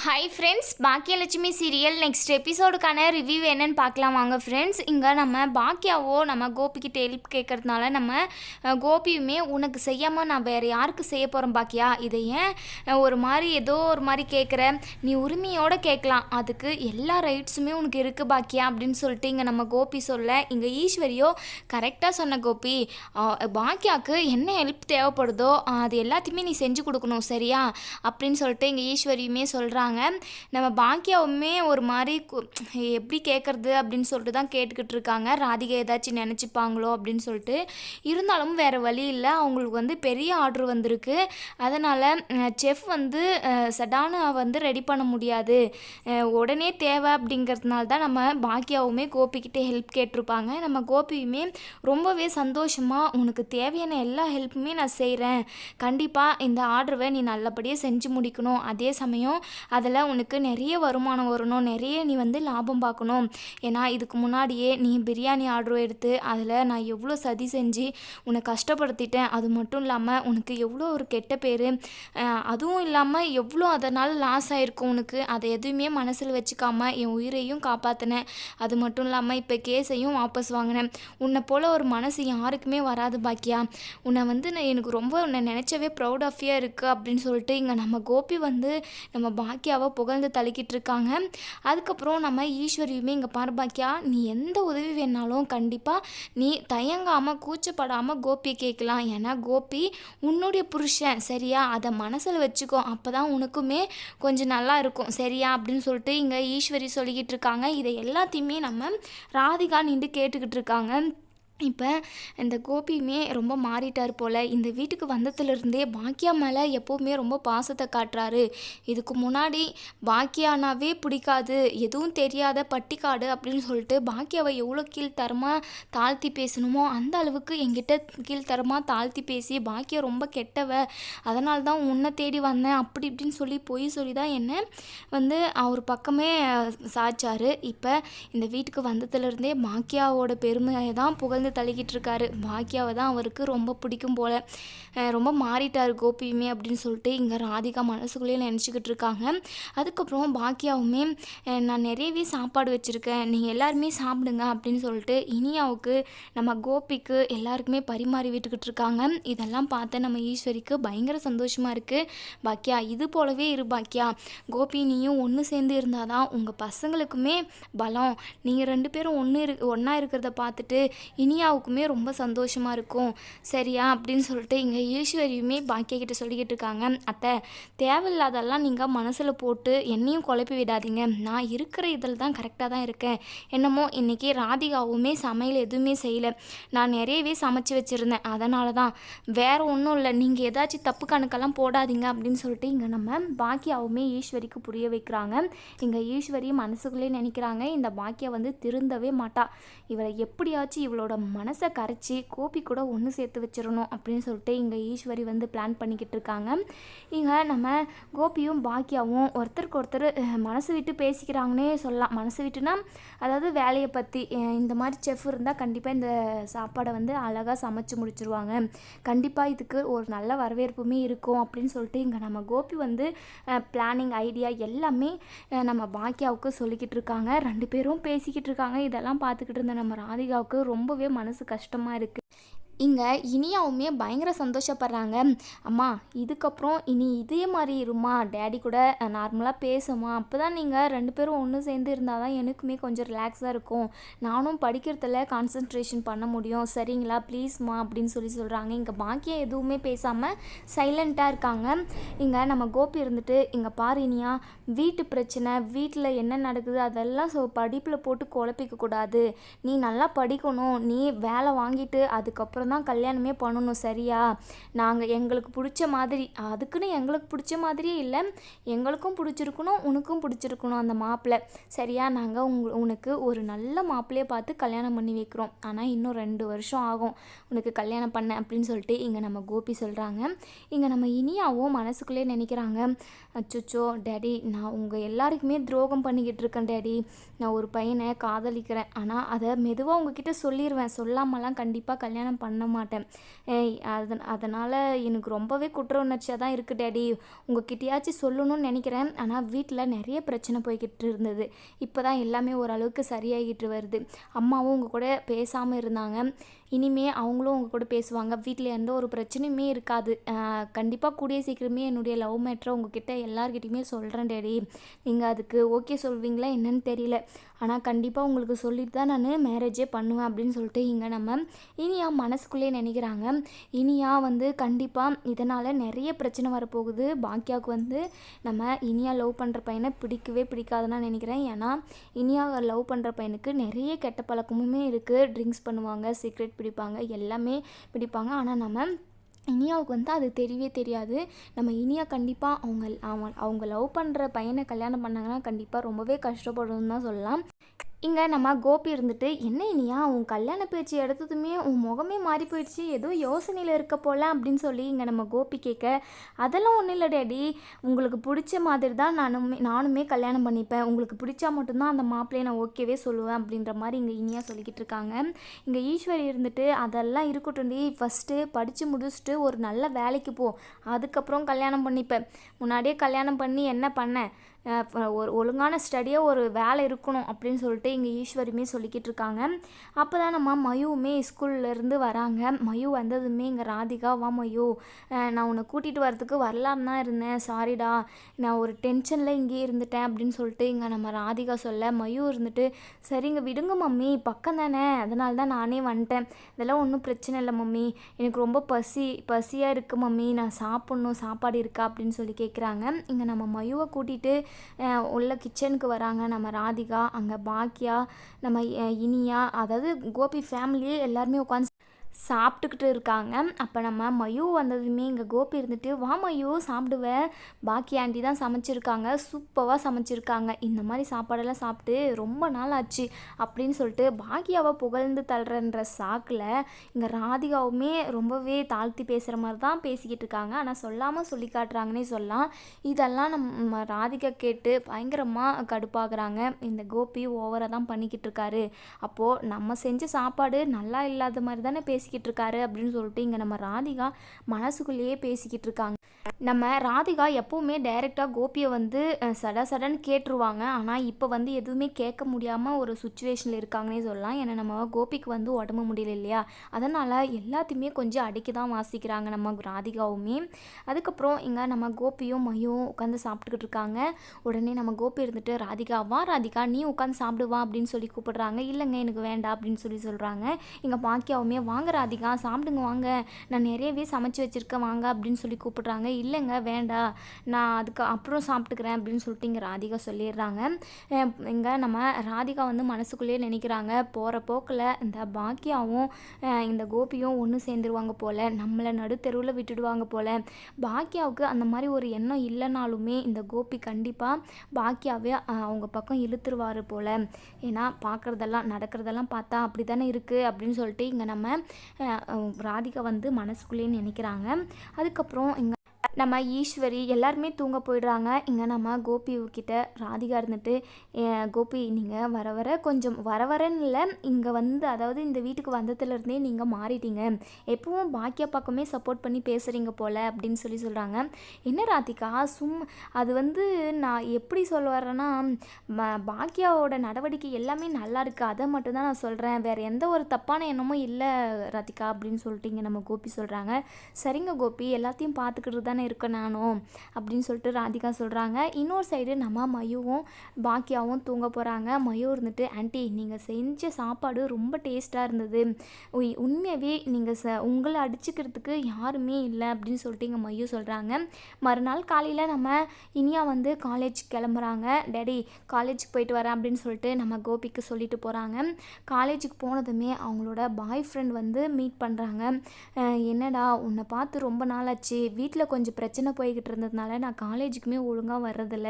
Hi friends, Baakiyalakshmi serial next எபிசோடுக்கான review என்னன்னு பார்க்கலாம் வாங்க ஃப்ரெண்ட்ஸ். இங்கே நம்ம பாக்கியாவோ நம்ம கோபிக்கிட்ட ஹெல்ப் கேட்கறதுனால நம்ம கோபியுமே உனக்கு செய்யாமல் நான் வேறு யாருக்கு செய்ய போகிறேன் பாக்கியா, இதை ஏன் ஒரு மாதிரி ஏதோ ஒரு மாதிரி கேட்குற, நீ உரிமையோடு கேட்கலாம், அதுக்கு எல்லா ரைட்ஸுமே உனக்கு இருக்குது பாக்கியா அப்படின்னு சொல்லிட்டு இங்கே நம்ம கோபி சொல்ல, இங்கே ஈஸ்வரியோ கரெக்டாக சொன்ன கோபி, பாக்கியாவுக்கு என்ன ஹெல்ப் தேவைப்படுதோ அது எல்லாத்தையுமே நீ செஞ்சு கொடுக்கணும் சரியா அப்படின்னு சொல்லிட்டு இங்கே ஈஸ்வரியுமே சொல்கிறாங்க. நம்ம பாக்கியாவுமே ஒரு மாதிரி எப்படி கேட்குறது அப்படின்னு சொல்லிட்டு தான் கேட்டுக்கிட்டு இருக்காங்க. ராதிகா ஏதாச்சும் நினச்சிப்பாங்களோ அப்படின்னு சொல்லிட்டு. இருந்தாலும் வேறு வழி இல்லை, அவங்களுக்கு வந்து பெரிய ஆர்டர் வந்திருக்கு. அதனால் செஃப் வந்து சடானாக வந்து ரெடி பண்ண முடியாது, உடனே தேவை அப்படிங்கிறதுனால தான் நம்ம பாக்கியாவுமே கோபிக்கிட்டே ஹெல்ப் கேட்டிருப்பாங்க. நம்ம கோபியுமே ரொம்பவே சந்தோஷமாக உனக்கு தேவையான எல்லா ஹெல்ப்புமே நான் செய்கிறேன், கண்டிப்பாக இந்த ஆர்டரை நீ நல்லபடியாக செஞ்சு முடிக்கணும், அதே சமயம் அதில் உனக்கு நிறைய வருமானம் வரணும், நிறைய நீ வந்து லாபம் பார்க்கணும், ஏன்னா இதுக்கு முன்னாடியே நீ பிரியாணி ஆர்டர் எடுத்து அதில் நான் எவ்வளோ சதி செஞ்சு உன்னை கஷ்டப்படுத்திட்டேன், அது மட்டும் இல்லாமல் உனக்கு எவ்வளோ ஒரு கெட்ட பேர், அதுவும் இல்லாமல் எவ்வளோ அதனால் லாஸ் ஆகிருக்கும் உனக்கு, அதை எதுவுமே மனசில் வச்சுக்காம என் உயிரையும் காப்பாற்றினேன், அது மட்டும் இல்லாமல் இப்போ கேஸையும் வாபஸ் வாங்கினேன், உன்னை போல் ஒரு மனசு யாருக்குமே வராது பாக்கியா, உன்னை வந்து எனக்கு ரொம்ப உன்னை நினச்சவே ப்ரௌட் ஆஃபியாக இருக்குது அப்படின்னு சொல்லிட்டு இங்கே நம்ம கோபி வந்து நம்ம பாக்கியாவை புகழ்ந்து தள்ளிக்கிட்டு இருக்காங்க. அதுக்கப்புறம் நம்ம ஈஸ்வரியுமே இங்கே பாரு பாக்கியா, நீ எந்த உதவி வேணாலும் கண்டிப்பாக நீ தயங்காமல் கூச்சப்படாமல் கோபியை கேட்கலாம், ஏன்னா கோபி உன்னுடைய புருஷன் சரியா, அதை மனசில் வச்சுக்கோ, அப்போ தான் உனக்குமே கொஞ்சம் நல்லா இருக்கும் சரியா அப்படின்னு சொல்லிட்டு இங்கே ஈஸ்வரி சொல்லிக்கிட்டு இருக்காங்க. இதை எல்லாத்தையுமே நம்ம ராதிகா நின்று கேட்டுக்கிட்டு இருக்காங்க. இப்போ இந்த கோபியுமே ரொம்ப மாறிட்டார் போல், இந்த வீட்டுக்கு வந்ததுலேருந்தே பாக்கியா மேலே எப்போவுமே ரொம்ப பாசத்தை காட்டுறாரு. இதுக்கு முன்னாடி பாக்கியானாவே பிடிக்காது, எதுவும் தெரியாத பட்டிக்காடு அப்படின்னு சொல்லிட்டு பாக்கியாவை எவ்வளோ கீழ்த்தரமாக தாழ்த்தி பேசணுமோ அந்த அளவுக்கு என்கிட்ட கீழ்த்தரமாக தாழ்த்தி பேசி பாக்கியா ரொம்ப கெட்டவ, அதனால தான் உன்னை தேடி வந்தேன் அப்படி இப்படின்னு சொல்லி பொய் சொல்லி தான் என்ன வந்து அவர் பக்கமே சாய்ச்சார். இப்போ இந்த வீட்டுக்கு வந்ததுலேருந்தே பாக்கியாவோட பெருமையை தான் புகழ்ந்து தள்ளிக்கிட்டு இருக்காரு. பாக்கியாவை தான் அவருக்கு ரொம்ப பிடிக்கும் போல், ரொம்ப மாறிட்டார் கோபியுமே அப்படின்னு சொல்லிட்டு இங்கே ராதிகா மனசுக்குள்ளேயே நினச்சிக்கிட்டு இருக்காங்க. அதுக்கப்புறம் பாக்கியாவுமே நான் நிறையவே சாப்பாடு வச்சுருக்கேன், நீங்கள் எல்லாருமே சாப்பிடுங்க அப்படின்னு சொல்லிட்டு இனியாவுக்கு நம்ம கோபிக்கு எல்லாருக்குமே பரிமாறி விட்டுக்கிட்டு இருக்காங்க. இதெல்லாம் பார்த்து நம்ம ஈஸ்வரிக்கு பயங்கர சந்தோஷமாக இருக்குது. பாக்கியா இது போலவே இரு பாக்கியா, கோபி நீயும் ஒன்று சேர்ந்து இருந்தால் தான் உங்கள் பசங்களுக்குமே பலம், நீங்கள் ரெண்டு பேரும் ஒன்றா இருக்கிறத பார்த்துட்டு இனியாவுக்குமே ரொம்ப சந்தோஷமாக இருக்கும் சரியா அப்படின்னு சொல்லிட்டு இங்கே ஈஸ்வரியுமே பாக்கியா கிட்ட சொல்லிக்கிட்டு இருக்காங்க. அத்தை, தேவையில்லாதெல்லாம் நீங்கள் மனசில் போட்டு என்னையும் குழப்பி விடாதீங்க, நான் இருக்கிற இதில் தான் கரெக்டாக தான் இருக்கேன், என்னமோ இன்றைக்கி ராதிகாவுமே சமையல் எதுவுமே செய்யலை, நான் நிறையவே சமைச்சு வச்சுருந்தேன், அதனால தான், வேறு ஒன்றும் இல்லை, நீங்கள் ஏதாச்சும் தப்பு கணக்கெல்லாம் போடாதீங்க அப்படின்னு சொல்லிட்டு இங்கே நம்ம பாக்கியாவுமே ஈஸ்வரிக்கு புரிய வைக்கிறாங்க. இங்கே ஈஸ்வரி மனசுக்குள்ளே நினைக்கிறாங்க, இந்த பாக்கியா வந்து திருந்தவே மாட்டா, இவளை எப்படியாச்சும் இவளோட மனசை கரைச்சி கோபி கூட ஒன்று சேர்த்து வச்சிடணும் அப்படின்னு சொல்லிட்டு இங்கே ஈஸ்வரி வந்து பிளான் பண்ணிக்கிட்டு இருக்காங்க. இங்கே நம்ம கோபியும் பாக்கியாவும் ஒருத்தருக்கு ஒருத்தர் மனசு விட்டு பேசிக்கிறாங்கன்னே சொல்லலாம். மனசு விட்டுனா அதாவது வேலையை பற்றி, இந்த மாதிரி செஃப் இருந்தால் கண்டிப்பாக இந்த சாப்பாடை வந்து அழகாக சமைச்சு முடிச்சிருவாங்க, கண்டிப்பாக இதுக்கு ஒரு நல்ல வரவேற்புமே இருக்கும் அப்படின்னு சொல்லிட்டு இங்கே நம்ம கோபி வந்து பிளானிங் ஐடியா எல்லாமே நம்ம பாக்கியாவுக்கு சொல்லிக்கிட்டு இருக்காங்க. ரெண்டு பேரும் பேசிக்கிட்டு இருக்காங்க. இதெல்லாம் பார்த்துக்கிட்டு இருந்த நம்ம ராதிகாவுக்கு ரொம்பவே மனசு கஷ்டமாக இருக்குது. இங்கே இனியாவுமே பயங்கர சந்தோஷப்படுறாங்க. அம்மா இதுக்கப்புறம் இனி இதே மாதிரி இருமா, டேடி கூட நார்மலாக பேசுமா, அப்போ தான் நீங்கள் ரெண்டு பேரும் ஒன்று சேர்ந்து இருந்தால் தான் எனக்குமே கொஞ்சம் ரிலாக்ஸாக இருக்கும், நானும் படிக்கிறதுல கான்சன்ட்ரேஷன் பண்ண முடியும் சரிங்களா ப்ளீஸ்மா அப்படின்னு சொல்கிறாங்க. இங்கே பாக்கியா எதுவுமே பேசாமல் சைலண்ட்டாக இருக்காங்க. இங்கே நம்ம கோபி இருந்துட்டு, இங்கே பாரு இனியா, வீட்டு பிரச்சனை, வீட்டில் என்ன நடக்குது அதெல்லாம் படிப்பில் போட்டு குழப்பிக்கக்கூடாது, நீ நல்லா படிக்கணும், நீ வேலை வாங்கிட்டு அதுக்கப்புறம் தான் கல்யாணமே பண்ணணும் சரியா, நாங்கள் எங்களுக்கு பிடிச்ச மாதிரி, அதுக்குன்னு எங்களுக்கு பிடிச்ச மாதிரியே இல்லை, எங்களுக்கும் பிடிச்சிருக்கணும் உனக்கும் பிடிச்சிருக்கணும் அந்த மாப்பிள்ளை சரியா, நாங்கள் உனக்கு ஒரு நல்ல மாப்பிள்ளையை பார்த்து கல்யாணம் பண்ணி வைக்கிறோம், ஆனால் இன்னும் 2 வருஷம் ஆகும் உனக்கு கல்யாணம் பண்ண அப்படின்னு சொல்லிட்டு இங்கே நம்ம கோபி சொல்கிறாங்க. இங்கே நம்ம இனியாவும் மனசுக்குள்ளே நினைக்கிறாங்க, அச்சோ டேடி, நான் உங்கள் எல்லாருக்குமே துரோகம் பண்ணிக்கிட்டு இருக்கேன் டேடி, நான் ஒரு பையனை காதலிக்கிறேன், ஆனால் அதை மெதுவாக உங்ககிட்ட சொல்லிடுவேன், சொல்லாமலாம் கண்டிப்பாக கல்யாணம் பண்ண பண்ண மாட்டேன். அதனால் எனக்கு ரொம்பவே குற்ற உணர்ச்சியாக தான் இருக்குது டேடி. உங்ககிட்டயாச்சும் சொல்லணும்னு நினைக்கிறேன். ஆனால் வீட்டில் நிறைய பிரச்சனை போய்கிட்டு இருந்தது. இப்போ தான் எல்லாமே ஓரளவுக்கு சரியாகிட்டு வருது. அம்மாவும் உங்கள் கூட பேசாமல் இருந்தாங்க. இனிமே அவங்களும் உங்கள் கூட பேசுவாங்க. வீட்டில் எந்த ஒரு பிரச்சனையுமே இருக்காது. கண்டிப்பாக கூடிய சீக்கிரமே என்னுடைய லவ் மேட்டரை உங்ககிட்ட எல்லார்கிட்டையுமே சொல்கிறேன் டேடி. நீங்கள் அதுக்கு ஓகே சொல்வீங்களா என்னன்னு தெரியல. ஆனால் கண்டிப்பாக உங்களுக்கு சொல்லிட்டு தான் நான் மேரேஜே பண்ணுவேன் அப்படின்னு சொல்லிட்டு இங்கே நம்ம இனியா மனசுக்குள்ளே நினைக்கிறாங்க. இனியா வந்து கண்டிப்பாக இதனால் நிறைய பிரச்சனை வரப்போகுது. பாக்கியாவுக்கு வந்து நம்ம இனியா லவ் பண்ணுற பையனை பிடிக்கவே பிடிக்காதுன்னு நினைக்கிறேன். ஏன்னா இனியா லவ் பண்ணுற பையனுக்கு நிறைய கெட்ட பழக்கமுமே இருக்குது. ட்ரிங்க்ஸ் பண்ணுவாங்க, சிகரெட் பிடிப்பாங்க, எல்லாமே பிடிப்பாங்க. ஆனால் நம்ம இனியாவுக்கு வந்து அது தெரியவே தெரியாது. நம்ம இனியா கண்டிப்பாக அவங்க லவ் பண்ணுற பையனை கல்யாணம் பண்ணாங்கன்னா கண்டிப்பாக ரொம்பவே கஷ்டப்படணும்னு தான் சொல்லலாம். இங்கே நம்ம கோபி இருந்துட்டு, என்ன இனியா உன் கல்யாண பேச்சு எடுத்ததுமே உன் முகமே மாறி போயிடுச்சு, ஏதோ யோசனையில் இருக்க போல அப்படின்னு சொல்லி இங்கே நம்ம கோபி கேட்க, அதெல்லாம் ஒன்றும் இல்லை டேடி, உங்களுக்கு பிடிச்ச மாதிரி தான் நானுமே கல்யாணம் பண்ணிப்பேன். உங்களுக்கு பிடிச்சா மட்டும்தான் அந்த மாப்பிள்ளையை நான் ஓகேவே சொல்லுவேன் அப்படின்ற மாதிரி இங்கே இனியா சொல்லிக்கிட்டு இருக்காங்க. இங்கே ஈஸ்வரி இருந்துட்டு, அதெல்லாம் இருக்கட்டும் டி, ஃபஸ்ட்டு படித்து முடிச்சுட்டு ஒரு நல்ல வேலைக்கு போ, அதுக்கப்புறம் கல்யாணம் பண்ணிப்பேன். முன்னாடியே கல்யாணம் பண்ணி என்ன பண்ண, ஒரு ஒழுங்கான ஸ்டடியாக ஒரு வேலை இருக்கணும் அப்படின்னு சொல்லிட்டு இங்கே ஈஸ்வரியுமே சொல்லிக்கிட்டு இருக்காங்க. அப்போ தான் நம்ம மயுவுமே ஸ்கூல்லேருந்து வராங்க. மயு வந்ததுமே இங்கே ராதிகா, வா மயு, நான் உன்னை கூட்டிகிட்டு வரதுக்கு வரலான்னு தான் இருந்தேன், சாரிடா, நான் ஒரு டென்ஷனில் இங்கேயே இருந்துட்டேன் அப்படின்னு சொல்லிட்டு இங்கே நம்ம ராதிகா சொல்ல, மயு இருந்துட்டு, சரிங்க விடுங்க மம்மி, பக்கம் தானே, அதனால தான் நானே வந்துட்டேன், இதெல்லாம் ஒன்றும் பிரச்சனை இல்லை மம்மி, எனக்கு ரொம்ப பசியாக இருக்குது மம்மி, நான் சாப்பிட்ணும், சாப்பாடு இருக்கா அப்படின்னு சொல்லி கேட்குறாங்க. இங்கே நம்ம மயுவை கூட்டிகிட்டு உள்ள கிச்சனுக்கு வராங்க நம்ம ராதிகா. அங்கே பாக்கியா, நம்ம இனியா, அதாவது கோபி ஃபேமிலியே எல்லாருமே உட்காந்து சாப்பிட்டுக்கிட்டு இருக்காங்க. அப்போ நம்ம மயு வந்ததுமே இங்கே கோபி இருந்துட்டு, வா மயு சாப்பிடுவேன், பாக்கி ஆண்டி தான் சமைச்சிருக்காங்க, சூப்பராக சமைச்சிருக்காங்க, இந்த மாதிரி சாப்பாடெல்லாம் சாப்பிட்டு ரொம்ப நாள் ஆச்சு அப்படின்னு சொல்லிட்டு பாக்கியாவை புகழ்ந்து தள்ளுறன்ற சாக்கில் இங்கே ராதிகாவுமே ரொம்பவே தாழ்த்தி பேசுகிற மாதிரி தான் பேசிக்கிட்டு இருக்காங்க. ஆனால் சொல்லாமல் சொல்லி காட்டுறாங்கன்னே சொல்லலாம். இதெல்லாம் நம்ம ராதிகா கேட்டு பயங்கரமாக கடுப்பாகிறாங்க. இந்த கோபி ஓவராக தான் பண்ணிக்கிட்டு இருக்காரு. அப்போது நம்ம செஞ்ச சாப்பாடு நல்லா இல்லாத மாதிரி தானே பேசிக்கிட்டு இருக்காரு அப்படின்னு சொல்லிட்டு இங்கே நம்ம ராதிகா மனசுக்குள்ளேயே பேசிக்கிட்டு இருக்காங்க. நம்ம ராதிகா எப்போவுமே டைரெக்டாக கோபியை வந்து சடன்னு கேட்டுருவாங்க. ஆனால் இப்போ வந்து எதுவுமே கேட்க முடியாமல் ஒரு சுச்சுவேஷனில் இருக்காங்கன்னே சொல்லலாம். ஏன்னா நம்ம கோபிக்கு வந்து உடம்பு முடியல இல்லையா, அதனால் எல்லாத்தையுமே கொஞ்சம் அடிக்க தான் வாசிக்கிறாங்க நம்ம ராதிகாவுமே. அதுக்கப்புறம் இங்கே நம்ம கோபியும் மையும் உட்காந்து சாப்பிட்டுக்கிட்டு இருக்காங்க. உடனே நம்ம கோபி இருந்துட்டு, ராதிகா வா ராதிகா, நீ உட்காந்து சாப்பிடுவா அப்படின்னு சொல்லி கூப்பிடுறாங்க. இல்லைங்க எனக்கு வேண்டாம் அப்படின்னு சொல்கிறாங்க. இங்கே பாக்கியாவுமே, வாங்க ராதிகா சாப்பிடுங்க வாங்க, நான் நிறையவே சமைச்சு வச்சுருக்கேன் வாங்க அப்படின்னு சொல்லி கூப்பிடுறாங்க. இல்லைங்க வேண்டாம், நான் அதுக்கு அப்புறம் சாப்பிட்டுக்கிறேன் அப்படின்னு சொல்லிட்டு இங்கே ராதிகா சொல்லிடுறாங்க. இங்கே நம்ம ராதிகா வந்து மனசுக்குள்ளேயே நினைக்கிறாங்க, போகிற போக்கில் இந்த பாக்கியாவும் இந்த கோபியும் ஒன்று சேர்ந்துருவாங்க போல், நம்மளை நடுத்தெருவில் விட்டுடுவாங்க போல். பாக்கியாவுக்கு அந்த மாதிரி ஒரு எண்ணம் இல்லைனாலுமே இந்த கோபி கண்டிப்பாக பாக்கியாவே அவங்க பக்கம் இழுத்துருவார் போல். ஏன்னா பார்க்குறதெல்லாம் நடக்கிறதெல்லாம் பார்த்தா அப்படி தானே இருக்குது அப்படின்னு சொல்லிட்டு இங்கே நம்ம ராதிகா வந்து மனசுக்குள்ளேயே நினைக்கிறாங்க. அதுக்கப்புறம் இங்கே நம்ம ஈஸ்வரி எல்லாருமே தூங்க போயிடுறாங்க. இங்கே நம்ம கோபிக்கிட்ட ராதிகா இருந்துட்டு, கோபி நீங்கள் வர வரன்னு இல்லை, இங்கே வந்து அதாவது இந்த வீட்டுக்கு வந்ததுலேருந்தே நீங்கள் மாறிட்டீங்க, எப்பவும் பாக்கியா பக்கமே சப்போர்ட் பண்ணி பேசுகிறீங்க போல் அப்படின்னு சொல்கிறாங்க. என்ன ராதிகா அது வந்து நான் எப்படி சொல்ல வரேன்னா, பாக்கியாவோட நடவடிக்கை எல்லாமே நல்லா இருக்குது, அதை மட்டும்தான் நான் சொல்கிறேன், வேறு எந்த ஒரு தப்பான எண்ணமும் இல்லை ராதிகா அப்படின்னு சொல்லிட்டு இங்கே நம்ம கோபி சொல்கிறாங்க. சரிங்க கோபி, எல்லாத்தையும் பார்த்துக்கிட்டு தானே இருக்க நானும் அப்படின்னு சொல்லிட்டு ராதிகா சொல்கிறாங்க. இன்னொரு சைடு நம்ம மயுவும் பாக்கியாவும் தூங்க போகிறாங்க. மயு இருந்துட்டு, ஆண்டி நீங்கள் செஞ்ச சாப்பாடு ரொம்ப டேஸ்ட்டாக இருந்தது, உண்மையாகவே நீங்கள் உங்களை அடிச்சுக்கிறதுக்கு யாருமே இல்லை அப்படின்னு சொல்லிட்டு இங்கே மயு சொல்கிறாங்க. மறுநாள் காலையில் நம்ம இனியா வந்து காலேஜ் கிளம்புறாங்க. டேடி காலேஜுக்கு போயிட்டு வரேன் அப்படின்னு சொல்லிட்டு நம்ம கோபிக்கு சொல்லிட்டு போகிறாங்க. காலேஜுக்கு போனதுமே அவங்களோட பாய் ஃப்ரெண்ட் வந்து மீட் பண்ணுறாங்க. என்னடா உன்னை பார்த்து ரொம்ப நாளாச்சு, வீட்டில் கொஞ்சம் கொஞ்சம் பிரச்சனை போய்கிட்டு இருந்ததுனால நான் காலேஜுக்குமே ஒழுங்காக வர்றதில்ல.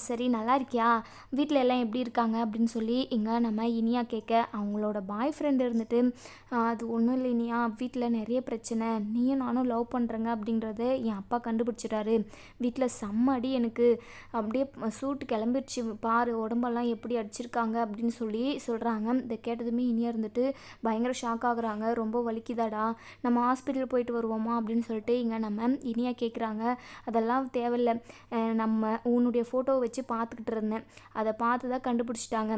சரி நல்லா இருக்கியா, வீட்டில் எல்லாம் எப்படி இருக்காங்க அப்படின்னு சொல்லி இங்கே நம்ம இனியா கேட்க, அவங்களோட பாய் ஃப்ரெண்டு இருந்துட்டு அது ஒன்றும் இல்லை இனியா, வீட்டில் நிறைய பிரச்சனை, நீயும் நானும் லவ் பண்ணுறேங்க அப்படின்றத என் அப்பா கண்டுபிடிச்சிட்டாரு. வீட்டில் செம்ம அடி, எனக்கு அப்படியே சூட்டு கிளம்பிடுச்சு பாரு, உடம்பெல்லாம் எப்படி அடிச்சிருக்காங்க அப்படின்னு சொல்லி சொல்கிறாங்க. இதை கேட்டதுமே இனியா இருந்துட்டு பயங்கர ஷாக் ஆகுறாங்க. ரொம்ப வலிக்குதாடா, நம்ம ஹாஸ்பிட்டல் போயிட்டு வருவோமா அப்படின்னு சொல்லிட்டு இங்கே நம்ம இனியா கேட்குறாங்க. அதெல்லாம் தேவையில்லை, நம்ம உன்னுடைய ஃபோட்டோவை வச்சு பார்த்துக்கிட்டு இருந்தேன், அதை பார்த்து தான் கண்டுபிடிச்சிட்டாங்க.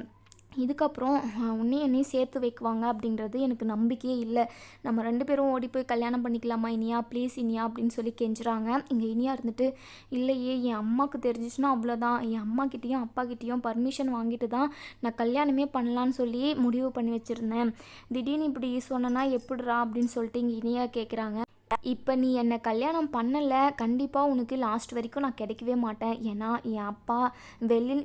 இதுக்கப்புறம் உன்னையும் என்னையும் சேர்த்து வைக்குவாங்க அப்படின்றது எனக்கு நம்பிக்கையே இல்லை. நம்ம 2 பேரும் ஓடி போய் கல்யாணம் பண்ணிக்கலாமா இனியா, ப்ளீஸ் இனியா அப்படின்னு சொல்லி கெஞ்சுறாங்க. இங்கே இனியா இருந்துட்டு இல்லையே, என் அம்மாவுக்கு தெரிஞ்சிச்சுன்னா அவ்வளோதான், என் அம்மாக்கிட்டேயும் அப்பாக்கிட்டேயும் பர்மிஷன் வாங்கிட்டு தான் நான் கல்யாணமே பண்ணலான்னு சொல்லி முடிவு பண்ணி வச்சுருந்தேன். திடீர்னு இப்படி சொன்னனா எப்படிரா அப்படின்னு சொல்லிட்டு இங்கே இனியா கேட்குறாங்க. இப்போ நீ என்னை கல்யாணம் பண்ணலை, கண்டிப்பாக உனக்கு லாஸ்ட் வரைக்கும் நான் கிடைக்கவே மாட்டேன். ஏன்னா என் அப்பா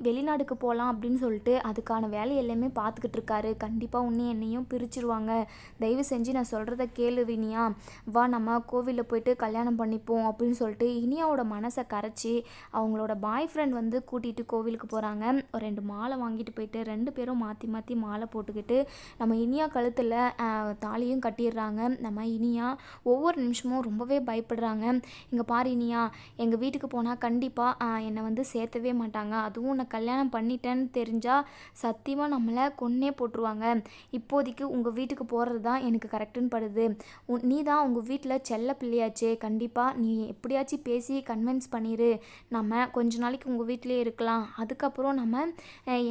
வெளிநாடுக்கு போகலாம் அப்படின்னு சொல்லிட்டு அதுக்கான வேலை எல்லாமே பார்த்துக்கிட்டு இருக்காரு. கண்டிப்பாக உன்னை என்னையும் பிரிச்சிருவாங்க. தயவு செஞ்சு நான் சொல்கிறத கேளு இனியா, வா நம்ம கோவிலில் போயிட்டு கல்யாணம் பண்ணிப்போம் அப்படின்னு சொல்லிட்டு இனியாவோட மனசை கரைச்சி அவங்களோட பாய் ஃப்ரெண்ட் வந்து கூட்டிகிட்டு கோவிலுக்கு போகிறாங்க. 2 மாலை வாங்கிட்டு போயிட்டு 2 பேரும் மாற்றி மாற்றி மாலை போட்டுக்கிட்டு நம்ம இனியா கழுத்தில் தாலியும் கட்டிடுறாங்க. நம்ம இனியா ஒவ்வொரு நிமிஷமும் ரொம்பவே பயப்படுறாங்க. இங்கே பாரு இனியா, எங்கள் வீட்டுக்கு போனால் கண்டிப்பாக என்னை வந்து சேர்த்தவே மாட்டாங்க. அதுவும் நான் கல்யாணம் பண்ணிட்டேன்னு தெரிஞ்சால் சத்தியமாக நம்மளை கொன்னே போட்டுருவாங்க. இப்போதைக்கு உங்கள் வீட்டுக்கு போகிறது தான் எனக்கு கரெக்டுன்னு படுது. நீ தான் உங்கள் வீட்டில் செல்ல பிள்ளையாச்சே, கண்டிப்பாக நீ எப்படியாச்சும் பேசி கன்வின்ஸ் பண்ணிடு, நம்ம கொஞ்ச நாளைக்கு உங்கள் வீட்டிலே இருக்கலாம், அதுக்கப்புறம் நம்ம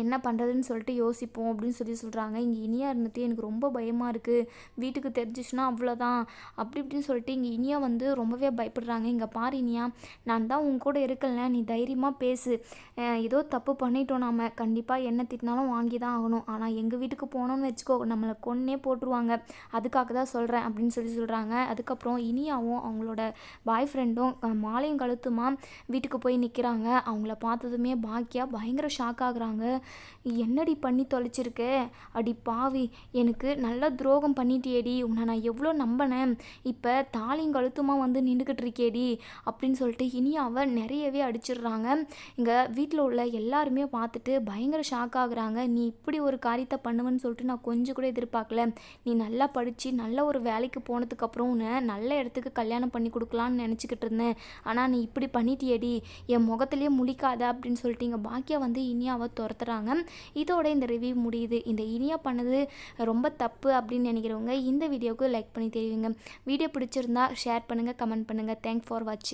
என்ன பண்ணுறதுன்னு சொல்லிட்டு யோசிப்போம் அப்படின்னு சொல்லி சொல்கிறாங்க. இங்கே இனியா இருந்துட்டு எனக்கு ரொம்ப பயமாக இருக்குது, வீட்டுக்கு தெரிஞ்சிச்சுன்னா அவ்வளோதான் அப்படி இப்படின்னு சொல்லிட்டு இங்கே இனியா வந்து ரொம்பவே பயப்படுறாங்க. இங்கே பாரு இனியா, நான் தான் உன் கூட இருக்கல, நீ தைரியமாக பேசு. ஏதோ தப்பு பண்ணிட்டோம், நாம் கண்டிப்பாக என்ன திட்டினாலும் வாங்கி தான் ஆகணும். ஆனால் எங்கள் வீட்டுக்கு போனோம்னு வச்சுக்கோ, நம்மளை கொன்னே போட்டுருவாங்க, அதுக்காக தான் சொல்கிறேன் அப்படின்னு சொல்லி சொல்கிறாங்க. அதுக்கப்புறம் இனியாவும் அவங்களோட பாய் ஃப்ரெண்டும் மாலையும் கழுத்துமா வீட்டுக்கு போய் நிற்கிறாங்க. அவங்கள பார்த்ததுமே பாக்கியா பயங்கர ஷாக் ஆகுறாங்க. என்னடி பண்ணி தொலைச்சிருக்க, அடி பாவி, எனக்கு நல்லா துரோகம் பண்ணிட்டியேடி, உன்னை நான் எவ்வளோ நம்பினேன், இப்போ தாலியும் கழுத்துமா வந்து நின்றுக்கிட்டு இருக்கேடி அப்படின்னு சொல்லிட்டு இனியாவை நிறையவே அடிச்சிடுறாங்க. இங்கே வீட்டில் உள்ள எல்லாருமே பார்த்துட்டு பயங்கர ஷாக் ஆகுறாங்க. நீ இப்படி ஒரு காரியத்தை பண்ணுவேன்னு சொல்லிட்டு நான் கொஞ்சம் கூட எதிர்பார்க்கல. நீ நல்லா படித்து நல்ல ஒரு வேலைக்கு போனதுக்கப்புறம் உன்னை நல்ல இடத்துக்கு கல்யாணம் பண்ணி கொடுக்கலான்னு நினச்சிக்கிட்டு இருந்தேன், ஆனால் நீ இப்படி பண்ணிட்டியேடி, என் முகத்திலேயே முழிக்காத அப்படின்னு சொல்லிட்டு இங்கே பாக்கியா வந்து இனியாவை துரத்துறாங்க. இதோட இந்த ரிவ்யூ முடியுது. இந்த இனியா பண்ணது ரொம்ப தப்பு அப்படின்னு நினைக்கிறவங்க இந்த வீடியோவுக்கு லைக் பண்ணி தெரிவிங்க. வீடியோ பிடிச்சிருந்தா ஷேர் பண்ணுங்கள், கமெண்ட் பண்ணுங்கள். தேங்க்ஸ் ஃபார் வாட்சிங்.